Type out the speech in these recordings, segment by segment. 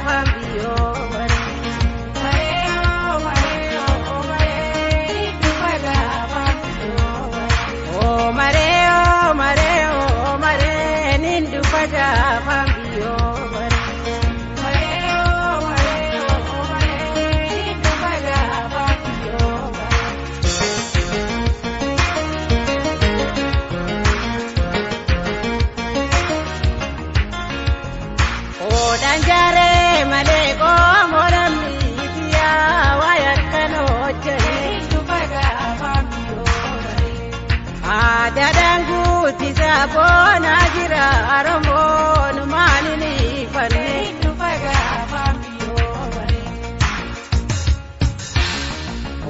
fambio mare. Oh mare, oh mare, oh mare, nindu paja fambio mare. Danjare maleko morami tiya wayakano jani tupaga fambio ada dangu tisabona gira aromo numani ni fanni tupaga fambio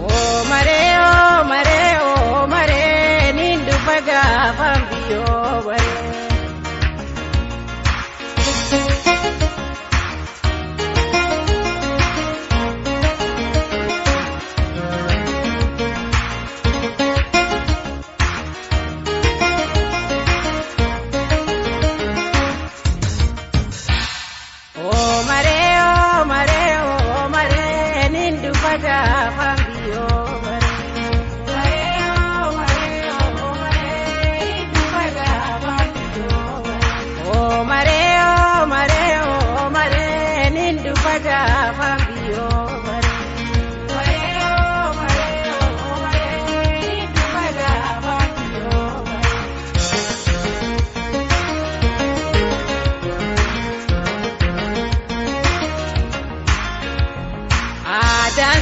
oh mare oh mare oh mare nindu paga fambio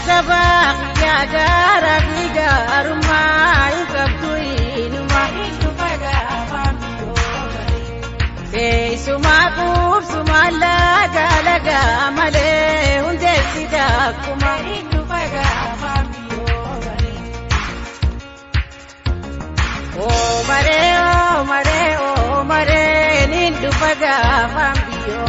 Sabak ya darah garumai kabui numai tupaga fambio be sumakub sumala galaga male unde sida kumai tupaga fambio oh mare oh mare oh mare nindu paga fambio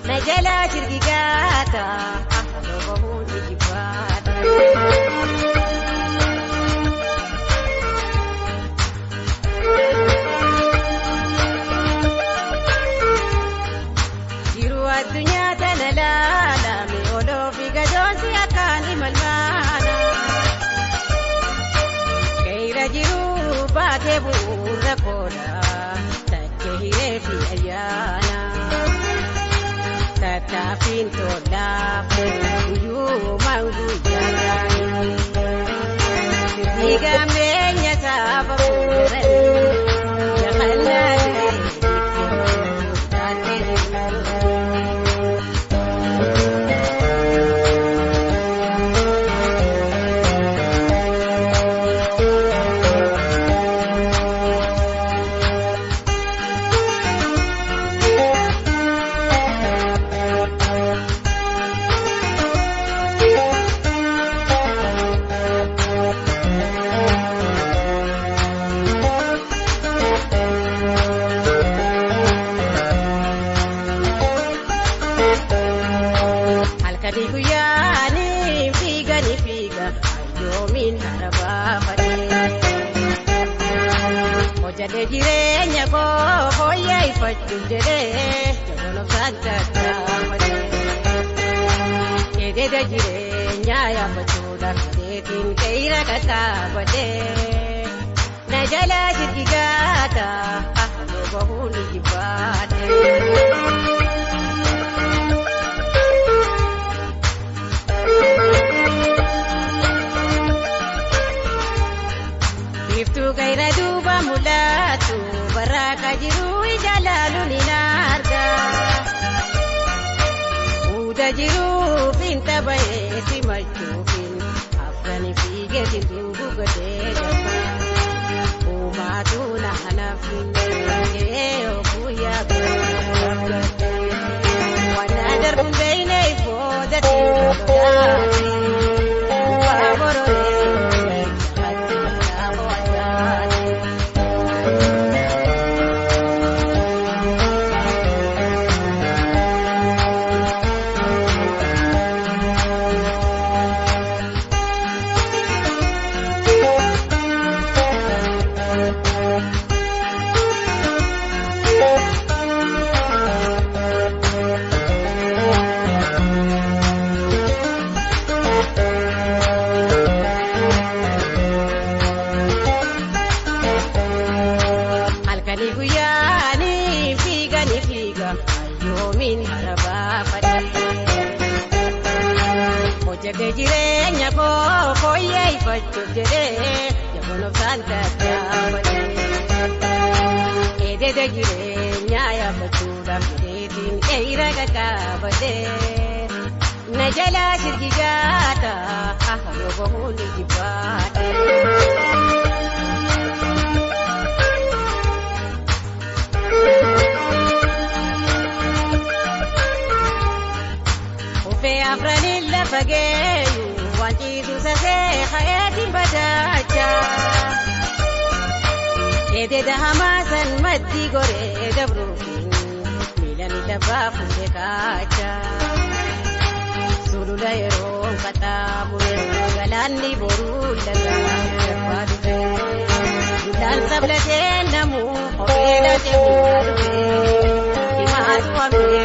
Najala jirgigata, jiru baate bu'uura koodha tola yu mangu jara diga menya saba jirenya ko hoyai fatu jere jono santa tamade ede jirenya ya batula dekin keira kata bade najala jigata ahlo bahuli jibade Iftu gaira duba mulatu baraka jiru jalaluni narga uda jiru pinta bae simachupin afgani pige tindu gade umatu na hanafin o kuya wana darbun baine fodati favoro jirenya ko hoyai fatu jere jono santa tamade ede jirenya ya batula dekin keira kata bade najala shirgigata ahlo bahuli jibade afranilla fageyu wajidu sase hayati badacha ede hamasan maddi gore dabrukin milan labafu dekacha sulula yero kata bure galani boru laga fadse dan sablate namu hoela jemu imatu amre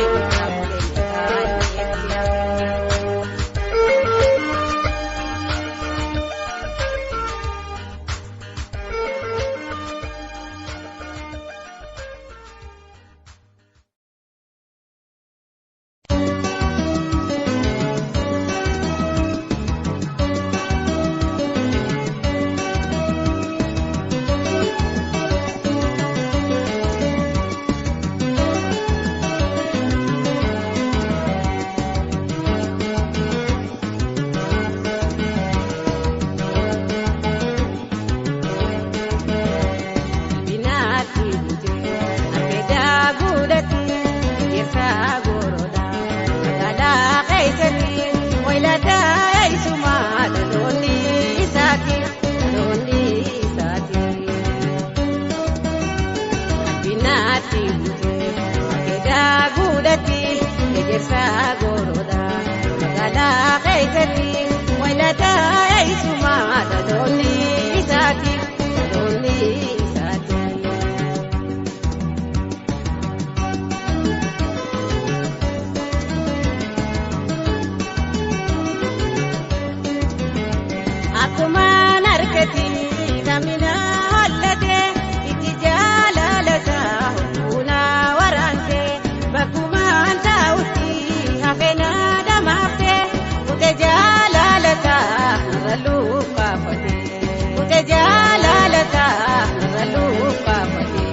Nafena damafte ute jalalata raluka fate ute jalalata raluka fate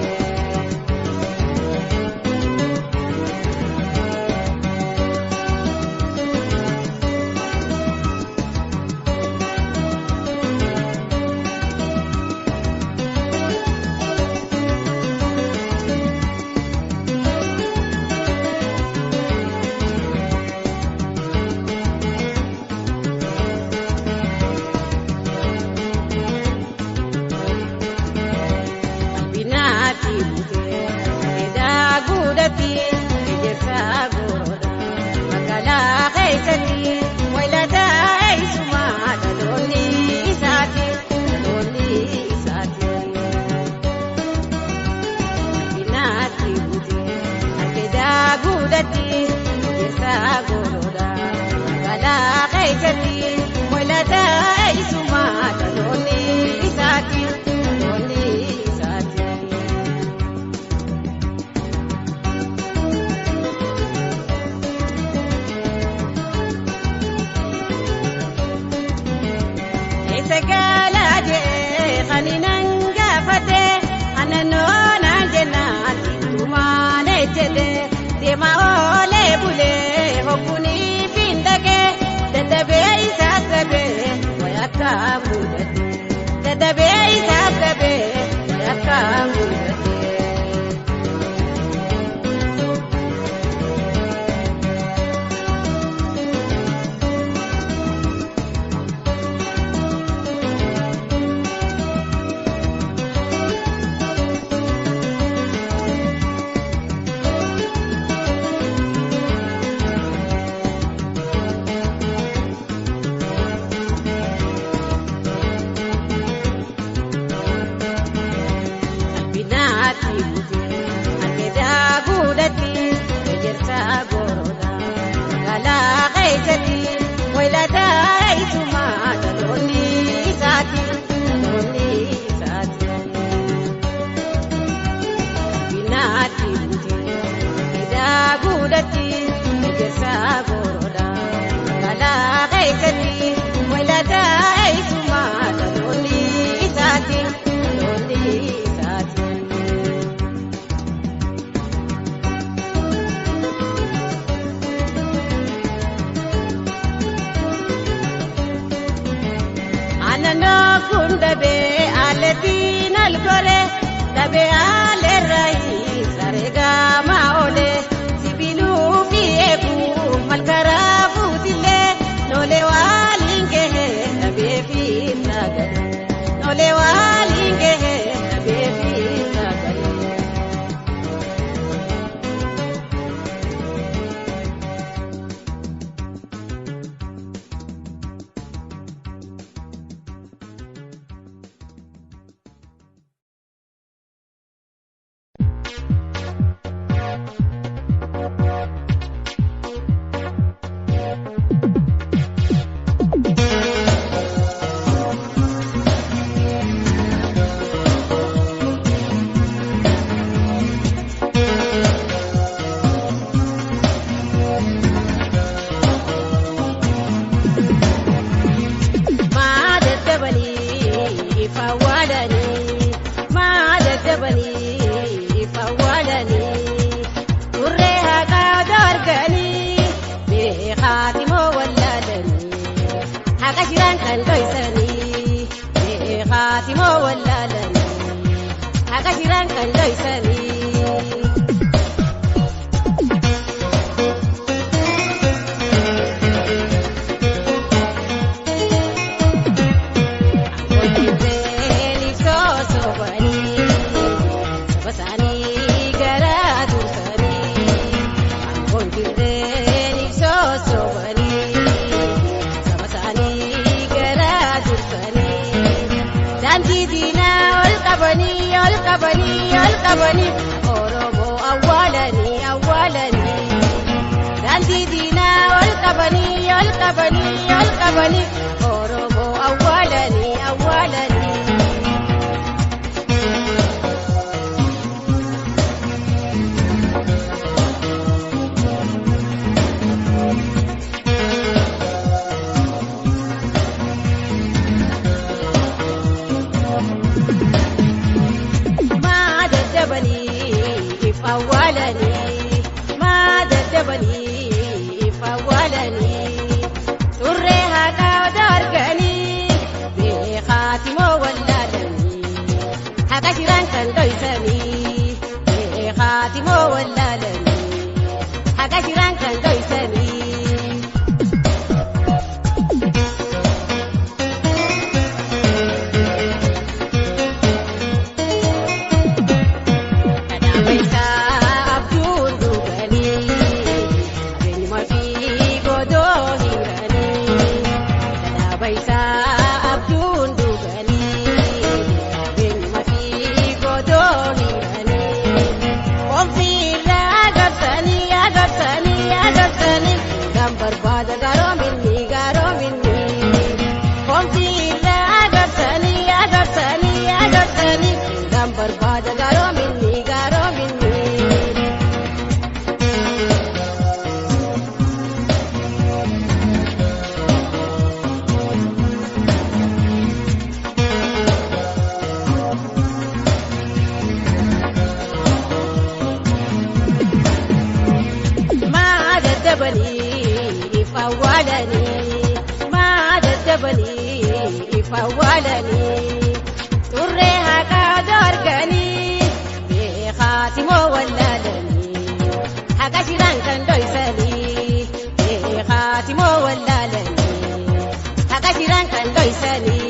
qabani Oromo awwalani awwalani Danti dina wal qabani Oromo awwalani awwalani daddabanii fawwaalanii turree haqaa darganii beekaati moo wallaalanii haqa jiran kan dhoysanii beekaati moo wallaalanii haqa jiran kan dhoysanii. fawwaalanii turree haqaa darganii beekaati moo wallaalanii haqa jiran kan dhoysanii beekaati moo wallaalanii haqa jiran kan dhoysanii.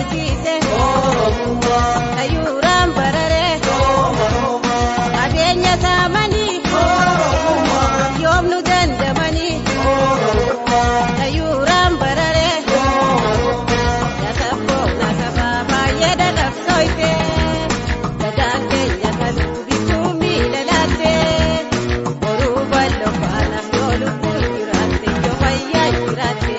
barsiise ayuuraan bararee qabeenya saamanii yoom nu dandamanii ayuuraan bararee yasabboo nasabaa baay'ee dadhabsoyte gadaan keenya kaluu bituu miila laattee boruu bal'oo faana yoo lubbuun jiraatte yoo fayyaa jiraatte.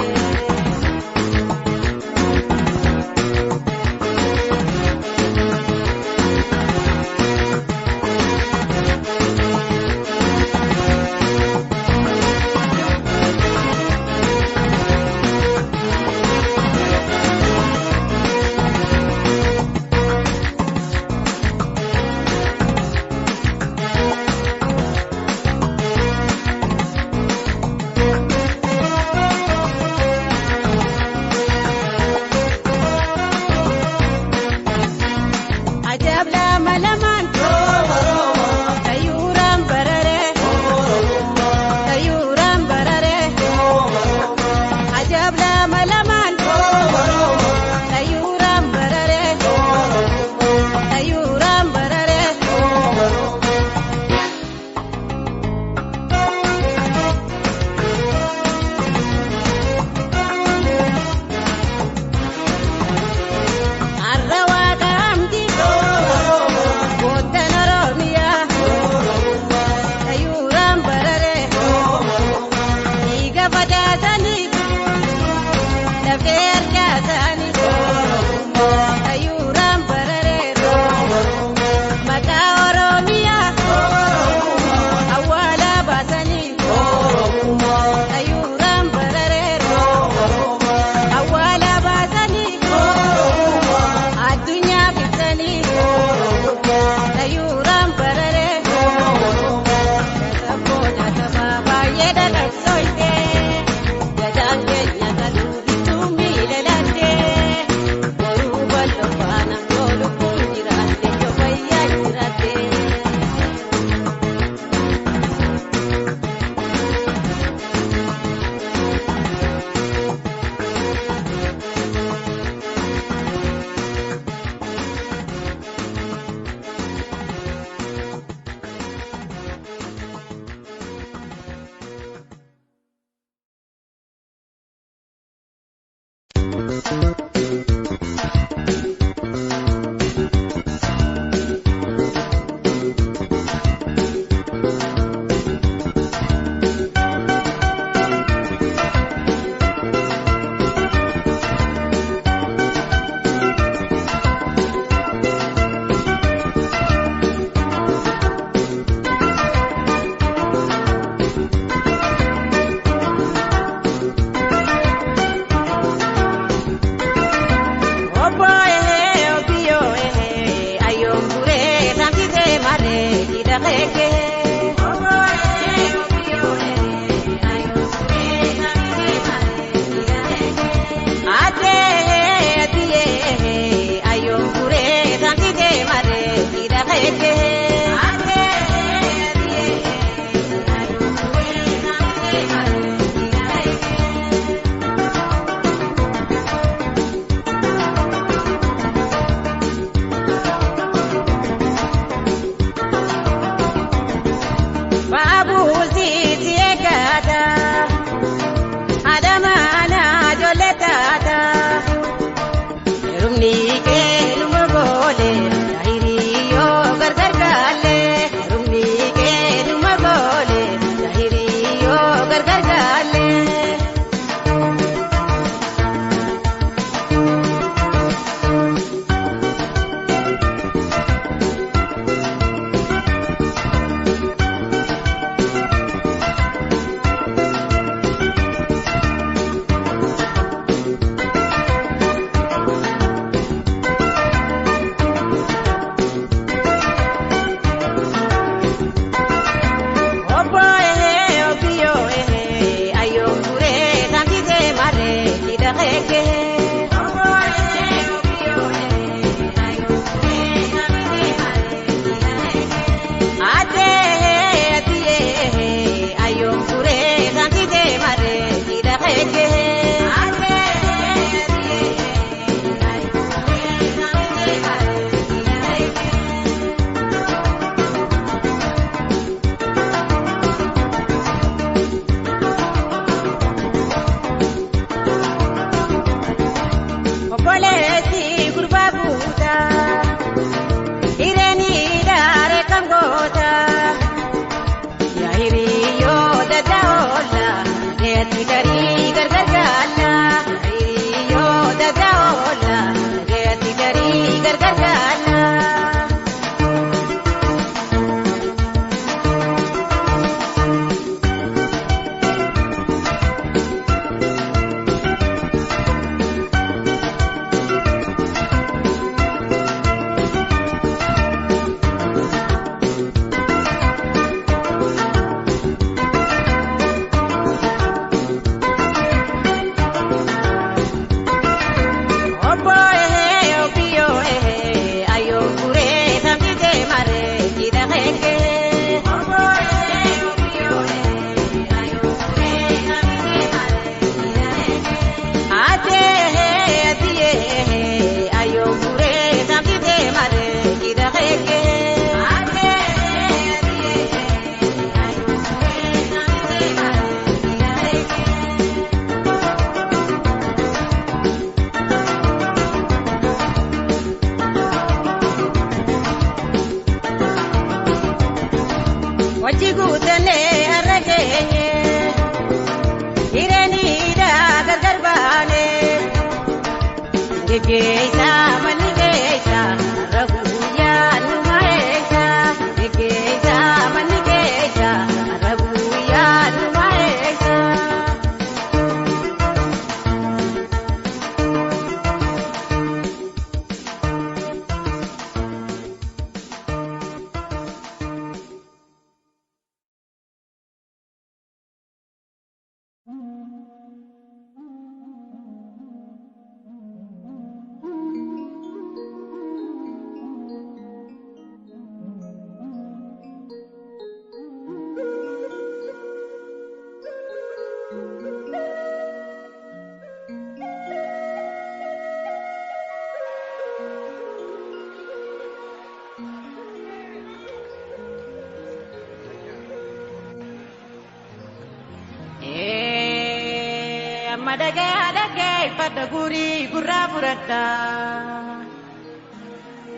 Madagay pataguri gurra purata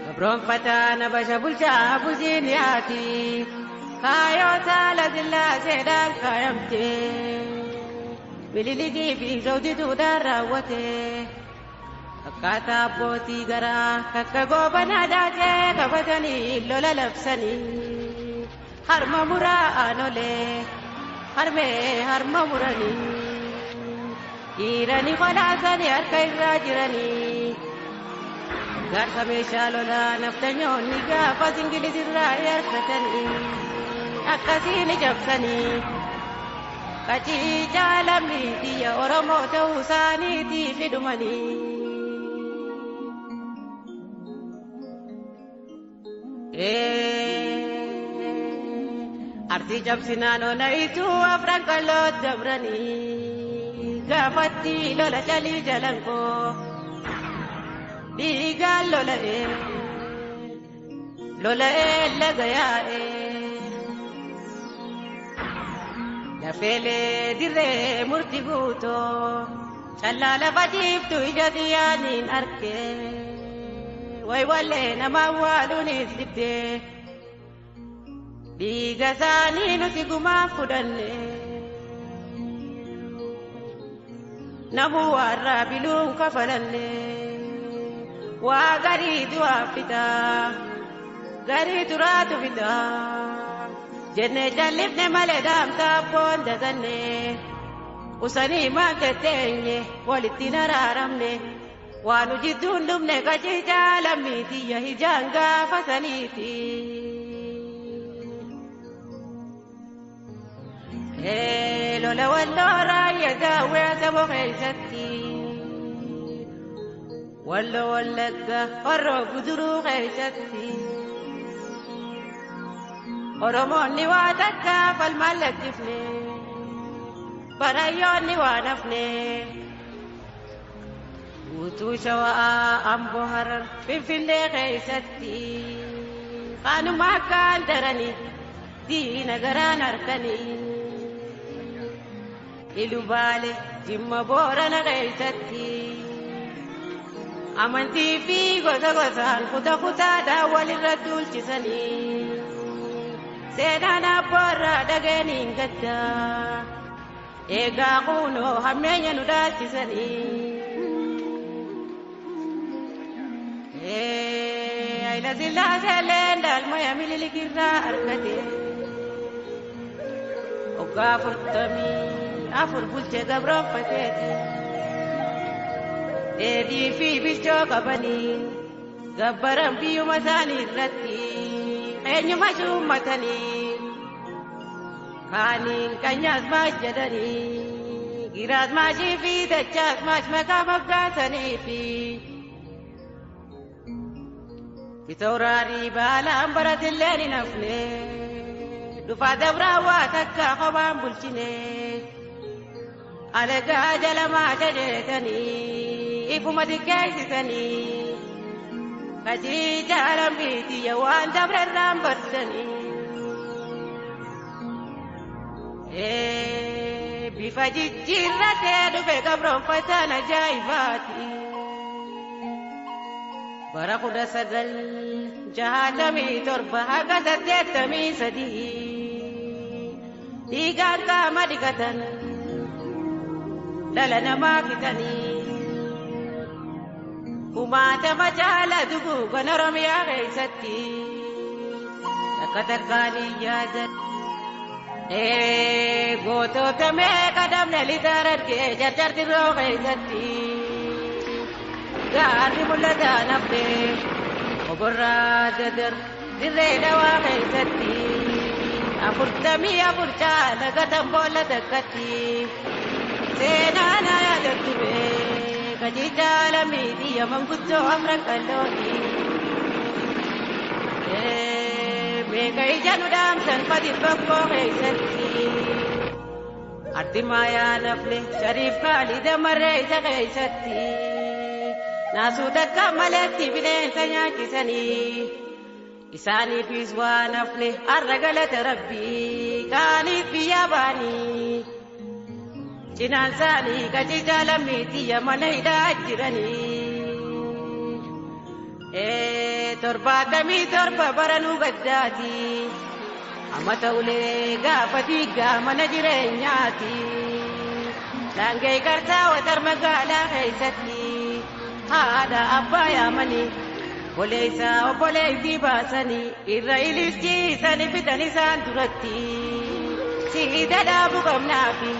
Gabron patana basha bulcha bujiniati Kayo tala zilla sedal kayamte Bililigi bi zawdi tudara wate Akkata poti gara kakkago banadate kabatani lola lapsani Harma mura anole harma murani Irani khalasani arkaira jirani Garsa meshalola naftanyoni gafa singilizirra yarkatani Akkasini jabsani Kachi jalami diya oromo ta'usani ti fidumani Arti jabsinano na itu afran kalot dabrani Gafati lola jali jalanko Diga lola lagaya Lafele dire murti guto Chalala fajib tu ijadiyanin arke Way wale nama waluni sibde Diga sani nuti guma kudanne Namu warra bilun kafalanne Wa gari dua fita Gari turatu fita Jenne jalifne maledam tapon dazanne Usani manketenye Walitti nararamne Wanu jiddun lumne kachi jalamiti Ya hijanga fasaniti Lola wallora yagawe sabo khaysati Wallo wallaga warro guduru khaysati Oromoni wadaka falmalatifne Barayoni wanafne Utu shawa ambo harar Finfinde khaysati Kanu makan darani Di nagaran arkani Ilubale jimma borana gaisatti Amanti fi gosa gosan kuta da walirra tulchisani Sedana borra dagani gadda Ega kuno hammenya nu dachisani Ayla zilla selendal maya mililikirra arkate Oga furtami Afur bulche gabron pateti Edi fi bicho kabani Gabbaran biyu masani irratti Enyu mashum matani Kanin kanyas mash jadani Giras mashi fi dachas mash makamaggasani fi Fitaurari bala ambaratilleni nafne Dufa dabrawa takka khaban bulchine Alaga jalama jajetani Ifuma dikkaisitani Kaji jalam biti yawan dabrarram barsani Bifa jijjirrate dhufe gabroon fatana jaayifati Bara 1967 haga 83 Dhiigaan qaama dhiqatan Dhala namaa fitanii kumaata macaala dugu kan Oromiyaa keessatti takka takkaan iyyaadan gootota meeqa dhabne lixa argee jarjarti roo keessatti gaarri mul'ata nafne ogorraa dadar dirree dhawaa keessatti 44 caala gatan boolla takkatti seenaan yaadatti kajijaala miidiyyaa manguddoo amran qallooti meeqa ija nu dhaamsan fadi bakkoo keessatti ardi maayaa nafne shariif kaalida marree isa keessatti naasuu takka maletti bineensa nyaachisanii isaaniifis waa nafne arra galata rabbii kaaniif biyya baanii cinaan isaanii kajijaala miidiyyaa mana hidhaa jiranii 77 baranuu gaddaati amma ta'ulee gaafa diigaa mana jireenyaati daangee qarsaa watar magaalaa keessatti haadha abbaa yaamanii boleessaa obboleettii baasanii irra iliskiisanii fitan isaan duratti siida dhaabu qabnaafi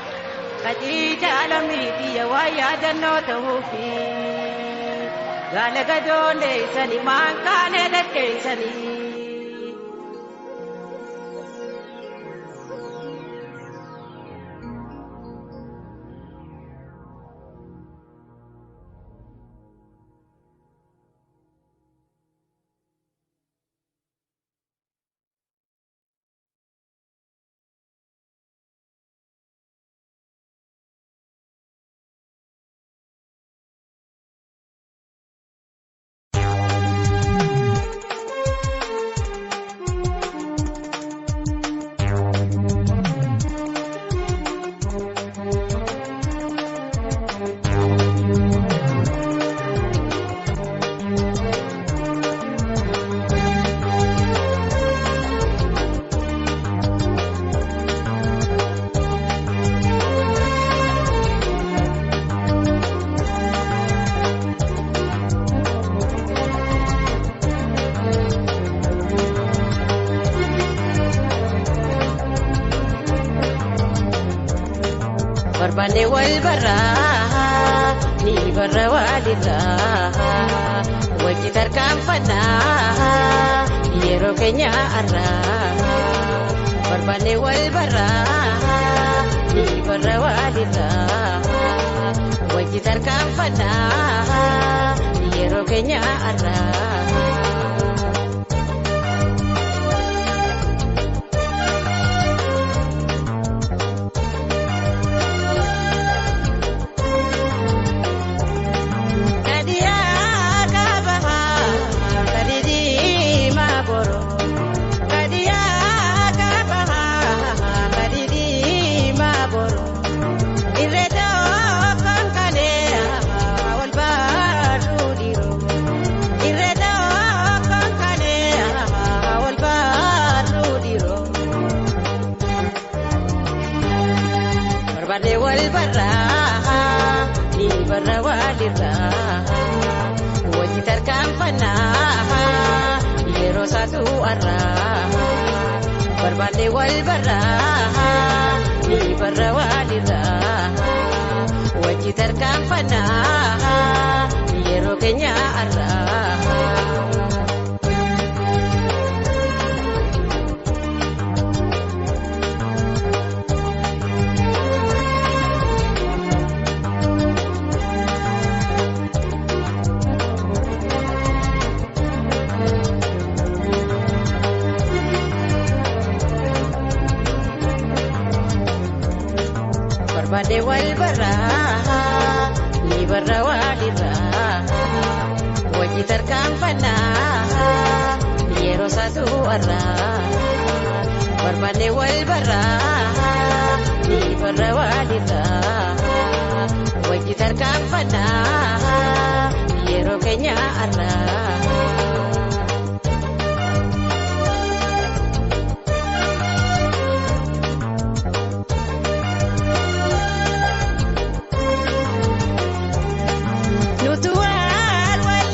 kajijaala miidiyyaa waa yaadannoo ta'uufi gaala gadoondeessanii maankaanee daddeessanii. Barbane wal barra ni barra walirra wajji tarkaanfanna yeroo keenya arra Barbane wal barra ni barra walirra wajji tarkaanfanna yeroo keenya arra Barbane wal barra ni barra walirra wajji tarkaanfanna yeroo saatu arra Barbane wal barra ni barra walirra wajji tarkaanfanna yeroo keenya arra Barbane wal barra ni barra walirra wajji tarkaanfanna yeroo saatu arra Barbane wal barra ni barra walirra wajji tarkaanfanna yeroo keenya arra Nutual wal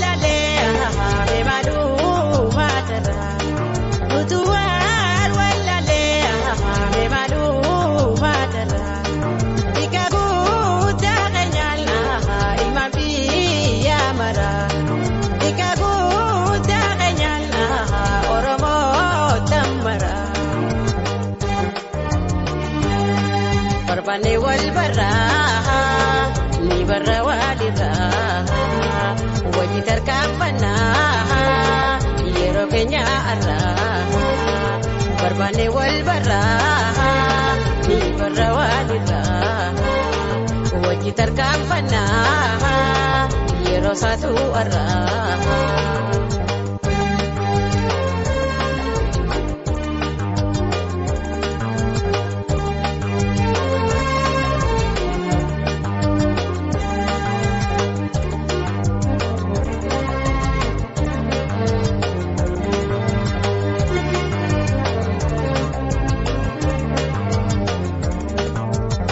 barbane wal barra ni barra walira waji tarkampana yero kenya arra barbane wal barra ni barra walira waji tarkampana yero satu arra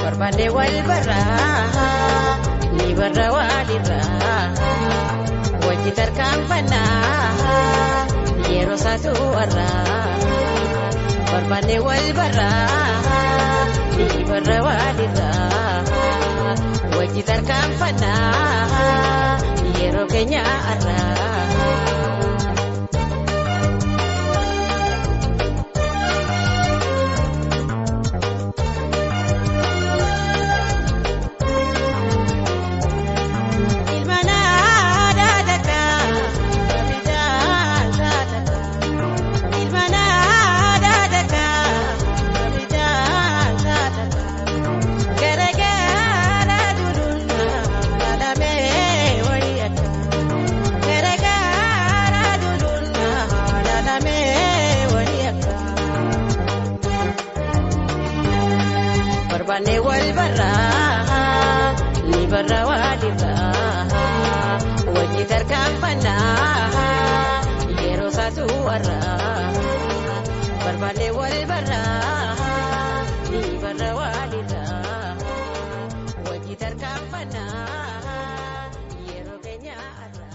barbane wal barra ni barra walira waji tarkampana yero satu arra barbane wal barra ni barra walira waji tarkampana yero kenya arra barbane wal barra ni barra walira waji tarkampana yero satu arra barbane wal barra ni barra walira waji tarkampana yero kenya arra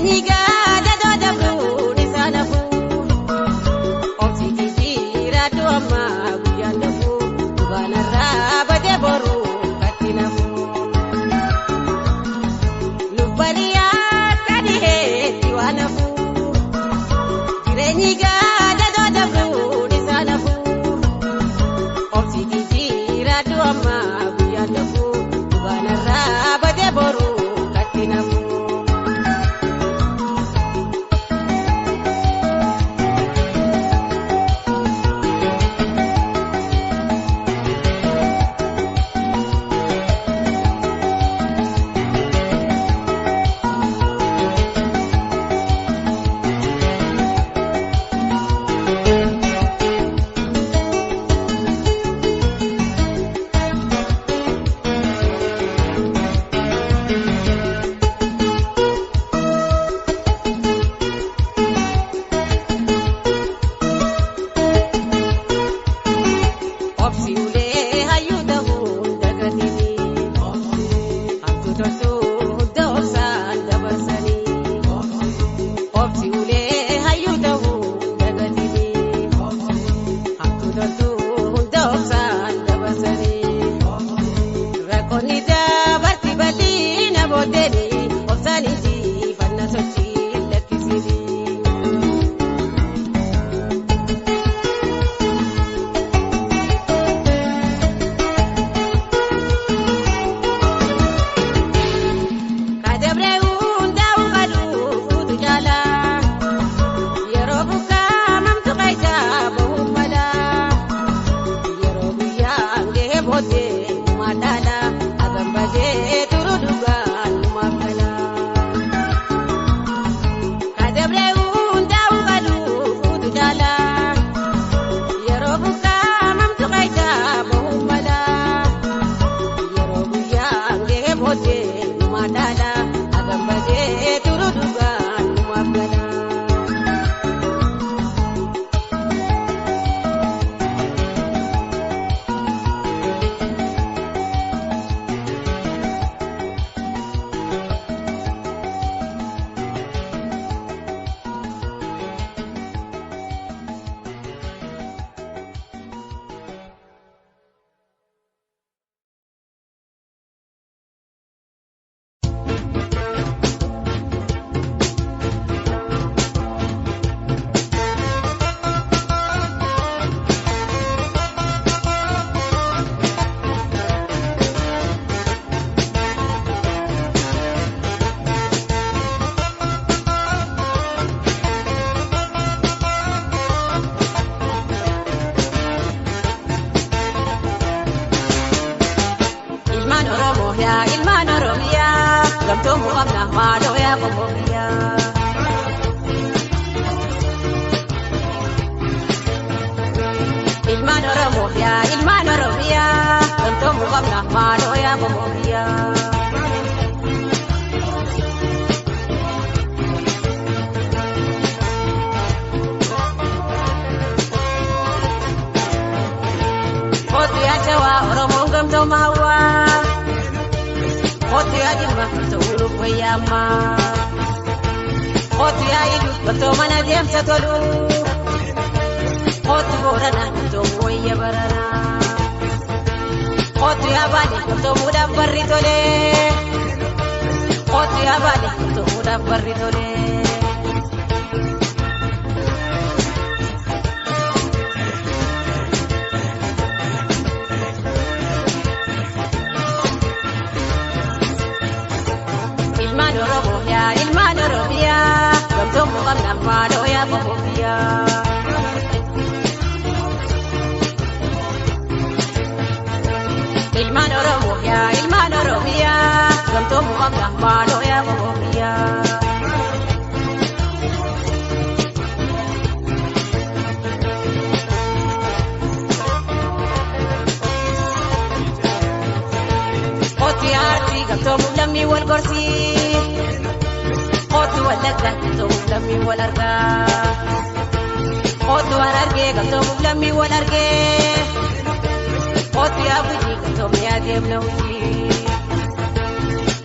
jireenyi gaada doodabuun isaan hafuu obsitii jiraatu amma guyyaan dafuu dubaanarraa badee boruu katti nafuu lubbaliyaa kadhiheetti waan hafuu jireenyi gaada doodabuun isaan hafuu obsitii jiraatu amma guyyaan dafuu dubaanarraa badee boruu katti nafuu.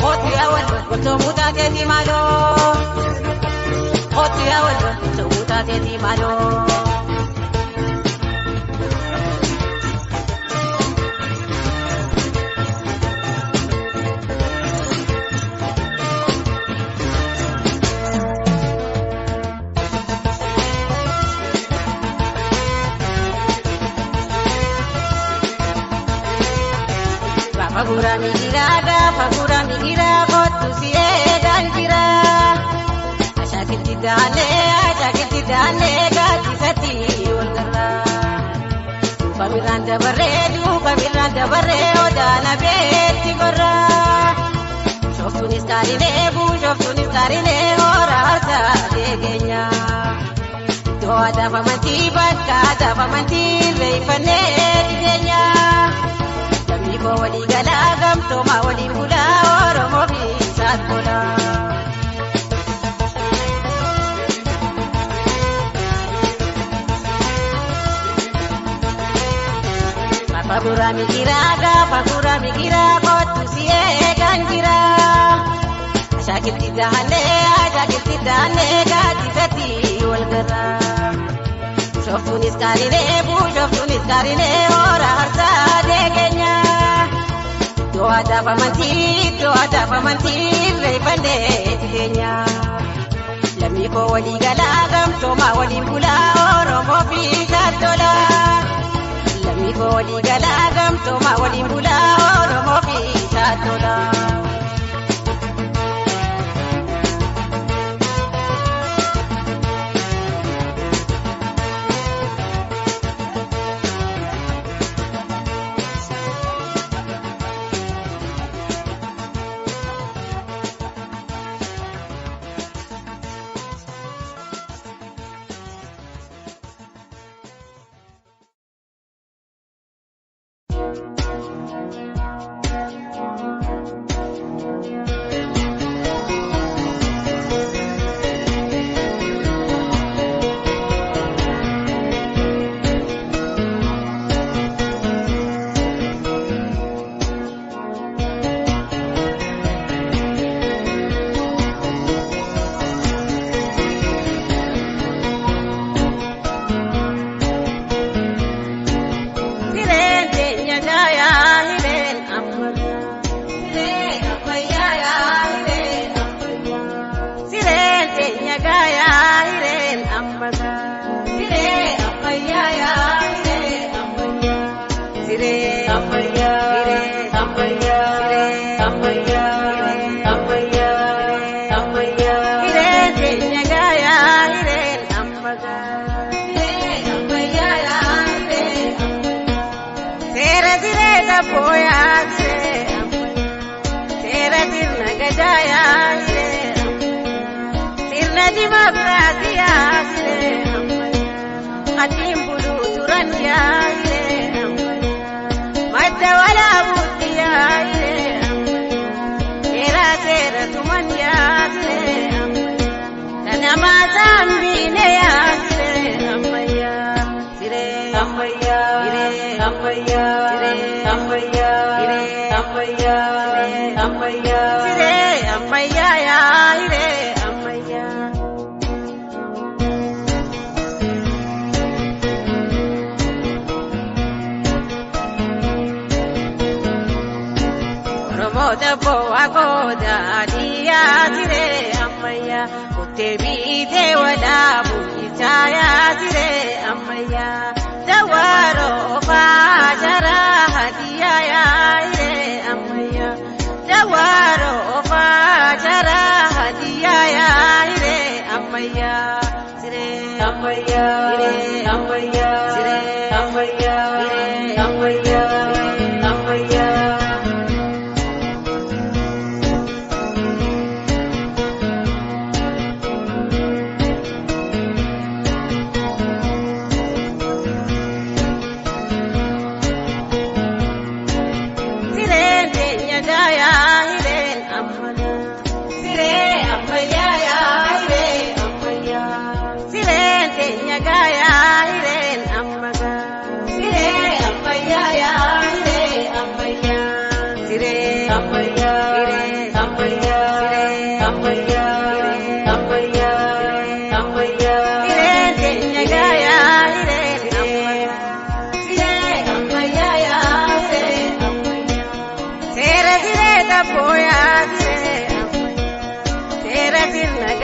Otu ya wal, otu muda ke di malo. baateti maloo. Fagura migira kotu siye ganjira. Ashakiti dane gati sati olgara. Duka miranda barre odana beti gorra. Shoftunis karine ora sa degenya. Doa dafa manti bakka dafa manti reifane degenya. Ko wali galagam to ma wali kula oromo bisat kula. Fagura migira kotu siye ganjira. Ashakiti dane gati sati olgara. Shoftunis karine ora harsa degenya. Doa dafa manti reifane degenya. Lammi ko wali galagam to ma wali kula oromo bisat tola. Lammi ko wali galagam to ma wali kula oromo bisat tola. Sire, amaya,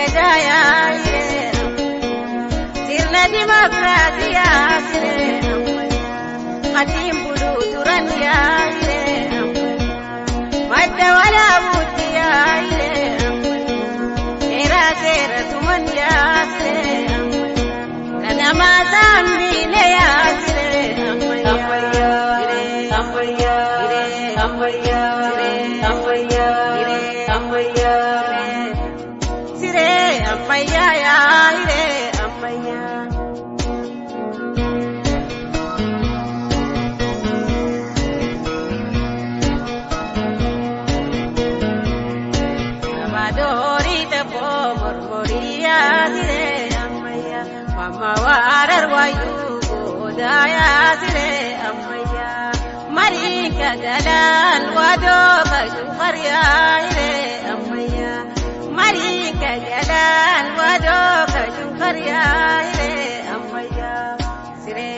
gajaya ire sirna demokrasiya ire atim bulu turaniya ire madda wala butiya ire era sera tumaniya ire nama zambi ne ya ire amaya amaya amaya amaya amaya sire amaya ya ire amaya abadori te pomormoria ire amaya mama warar wayu godaya ire amaya marika galan wado kashukariya ire amaya marika galan wado kashukariya ire amaya sire